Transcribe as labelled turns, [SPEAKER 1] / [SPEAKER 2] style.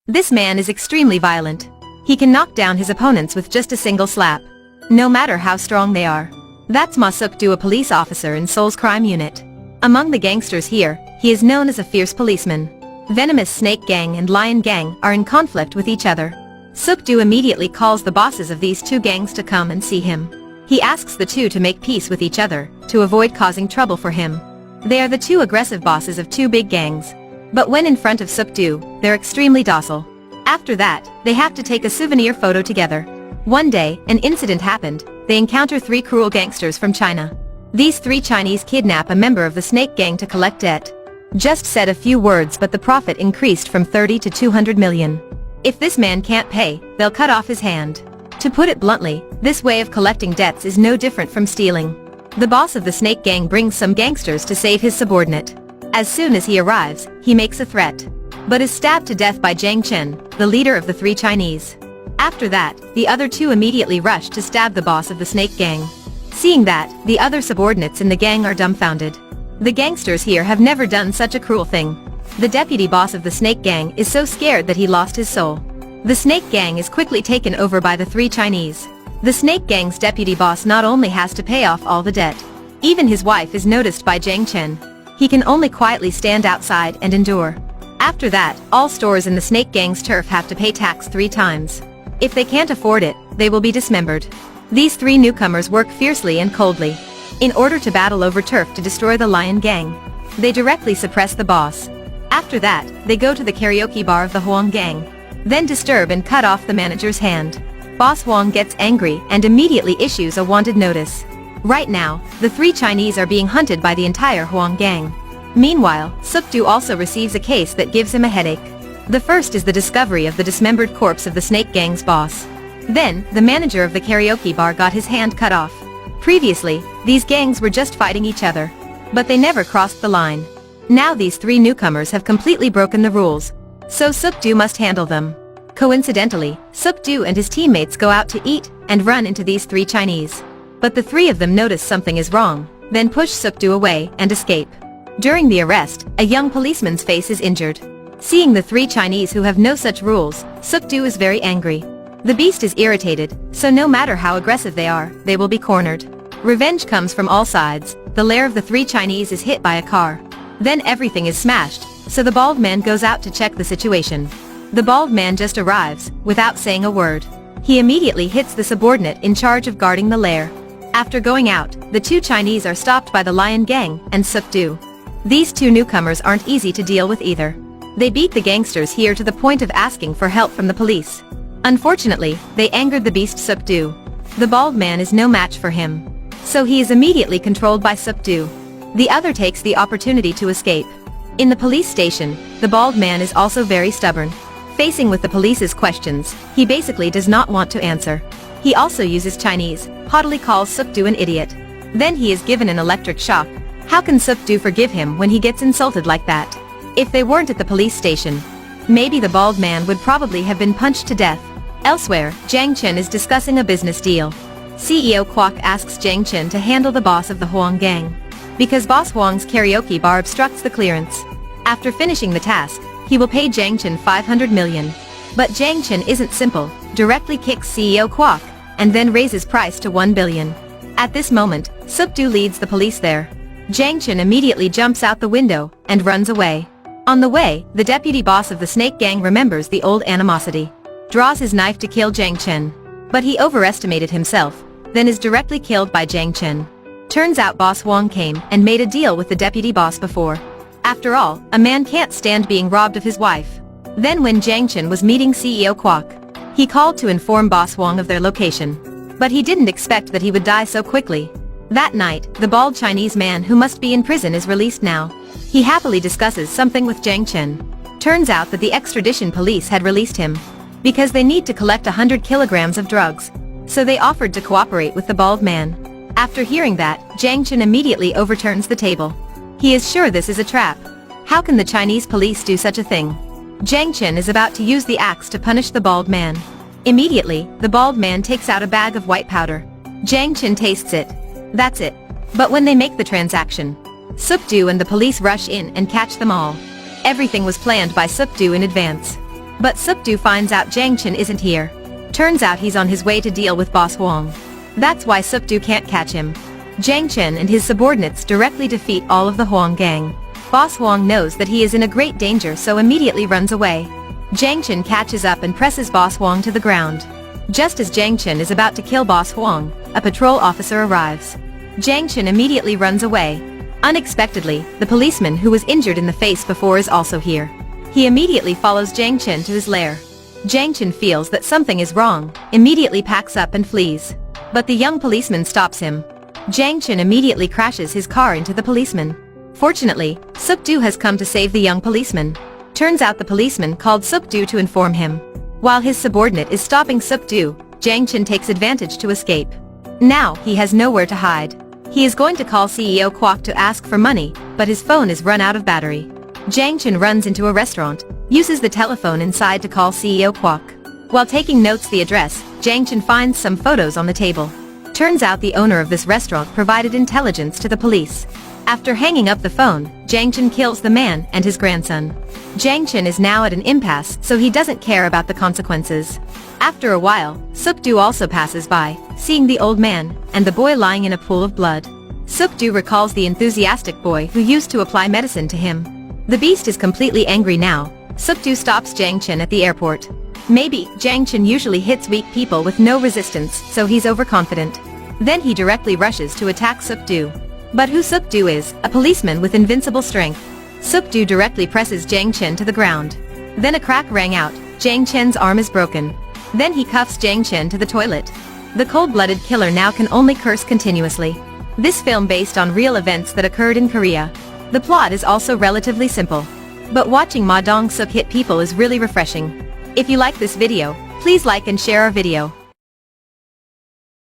[SPEAKER 1] This man is extremely violent. He can knock down his opponents with just a single slap, no matter how strong they are. That's Ma-seok-do, a police officer in Seoul's crime unit. Among the gangsters here, he is known as a fierce policeman. Venomous Snake Gang and Lion Gang are in conflict with each other. Seok-do immediately calls the bosses of these two gangs to come and see him. He asks the two to make peace with each other, to avoid causing trouble for him. They are the two aggressive bosses of two big gangs. But when in front of Seok-do, they're extremely docile. After that, they have to take a souvenir photo together. One day, an incident happened. They encounter three cruel gangsters from China. These three Chinese kidnap a member of the Snake Gang to collect debt. Just said a few words, but the profit increased from 30 to 200 million. If this man can't pay, they'll cut off his hand. To put it bluntly, this way of collecting debts is no different from stealing. The boss of the Snake Gang brings some gangsters to save his subordinate. As soon as he arrives, he makes a threat, but is stabbed to death by Jang Chen, the leader of the three Chinese. After that, the other two immediately rush to stab the boss of the Snake Gang. Seeing that, the other subordinates in the gang are dumbfounded. The gangsters here have never done such a cruel thing. The deputy boss of the Snake Gang is so scared that he lost his soul. The Snake Gang is quickly taken over by the three Chinese. The Snake Gang's deputy boss not only has to pay off all the debt, even his wife is noticed by Jang Chen. He can only quietly stand outside and endure. After that, all stores in the Snake Gang's turf have to pay tax 3 times. If they can't afford it, they will be dismembered. These three newcomers work fiercely and coldly. In order to battle over turf to destroy the Lion Gang, they directly suppress the boss. After that, they go to the karaoke bar of the Huang Gang, then disturb and cut off the manager's hand. Boss Huang gets angry and immediately issues a wanted notice. Right now, the three Chinese are being hunted by the entire Huang Gang. Meanwhile, Seok-do also receives a case that gives him a headache. The first is the discovery of the dismembered corpse of the Snake Gang's boss. Then, the manager of the karaoke bar got his hand cut off. Previously, these gangs were just fighting each other, but they never crossed the line. Now these three newcomers have completely broken the rules, so Seok-do must handle them. Coincidentally, Seok-do and his teammates go out to eat and run into these three Chinese. But the three of them notice something is wrong, then push Seok-do away and escape. During the arrest, a young policeman's face is injured. Seeing the three Chinese who have no such rules, Seok-do is very angry. The beast is irritated, so no matter how aggressive they are, they will be cornered. Revenge comes from all sides. The lair of the three Chinese is hit by a car. Then everything is smashed, so the bald man goes out to check the situation. The bald man just arrives, without saying a word. He immediately hits the subordinate in charge of guarding the lair. After going out, the two Chinese are stopped by the Lion Gang and Seok-do. These two newcomers aren't easy to deal with either. They beat the gangsters here to the point of asking for help from the police. Unfortunately, they angered the beast Seok-do. The bald man is no match for him, so he is immediately controlled by Seok-do. The other takes the opportunity to escape. In the police station, the bald man is also very stubborn. Facing with the police's questions, he basically does not want to answer. He also uses Chinese, haughtily calls Seok-do an idiot. Then he is given an electric shock. How can Seok-do forgive him when he gets insulted like that? If they weren't at the police station, maybe the bald man would probably have been punched to death. Elsewhere, Jang Chen is discussing a business deal. CEO Kwok asks Jang Chen to handle the boss of the Huang Gang, because boss Huang's karaoke bar obstructs the clearance. After finishing the task, he will pay Jang Chen 500 million. But Jang Chen isn't simple, directly kicks CEO Kwok, and then raises price to 1 billion. At this moment, Seok-do leads the police there. Jang Chen immediately jumps out the window and runs away. On the way, the deputy boss of the Snake Gang remembers the old animosity, draws his knife to kill Jang Chen. But he overestimated himself, then is directly killed by Jang Chen. Turns out boss Huang came and made a deal with the deputy boss before. After all, a man can't stand being robbed of his wife. Then when Jang Chen was meeting CEO Kwok, he called to inform boss Huang of their location. But he didn't expect that he would die so quickly. That night, the bald Chinese man who must be in prison is released now. He happily discusses something with Jang Chen. Turns out that the extradition police had released him, because they need to collect 100 kilograms of drugs. So they offered to cooperate with the bald man. After hearing that, Jang Chen immediately overturns the table. He is sure this is a trap. How can the Chinese police do such a thing? Jang Chen is about to use the axe to punish the bald man. Immediately, the bald man takes out a bag of white powder. Jang Chen tastes it. That's it. But when they make the transaction, Seok-do and the police rush in and catch them all. Everything was planned by Seok-do in advance. But Suk-do finds out Jang Chin isn't here. Turns out he's on his way to deal with Boss Hwang. That's why Suk-do can't catch him. Jang Chin and his subordinates directly defeat all of the Hwang gang. Boss Hwang knows that he is in a great danger, so immediately runs away. Jang Chin catches up and presses Boss Hwang to the ground. Just as Jang Chin is about to kill Boss Hwang, a patrol officer arrives. Jang Chin immediately runs away. Unexpectedly, the policeman who was injured in the face before is also here. He immediately follows Jang Chin to his lair. Jang Chin feels that something is wrong, immediately packs up and flees. But the young policeman stops him. Jang Chin immediately crashes his car into the policeman. Fortunately, Suk-do has come to save the young policeman. Turns out the policeman called Suk-do to inform him. While his subordinate is stopping Suk-do, Jang Chin takes advantage to escape. Now he has nowhere to hide. He is going to call CEO Kwok to ask for money, but his phone is run out of battery. Jang Chin runs into a restaurant, uses the telephone inside to call CEO Kwok. While taking notes the address, Jang Chin finds some photos on the table. Turns out the owner of this restaurant provided intelligence to the police. After hanging up the phone, Jang Chin kills the man and his grandson. Jang Chin is now at an impasse, so he doesn't care about the consequences. After a while, Suk-do also passes by, seeing the old man, and the boy lying in a pool of blood. Suk-do recalls the enthusiastic boy who used to apply medicine to him. The beast is completely angry now. Suk-do stops Jang Chin at the airport. Maybe, Jang Chin usually hits weak people with no resistance, so he's overconfident. Then he directly rushes to attack Suk-do. But who Suk-do is, a policeman with invincible strength. Suk-do directly presses Jang Chin to the ground. Then a crack rang out, Jang Chin's arm is broken. Then he cuffs Jang Chin to the toilet. The cold-blooded killer now can only curse continuously. This film based on real events that occurred in Korea. The plot is also relatively simple. But watching Ma Dong-seok hit people is really refreshing. If you like this video, please like and share our video.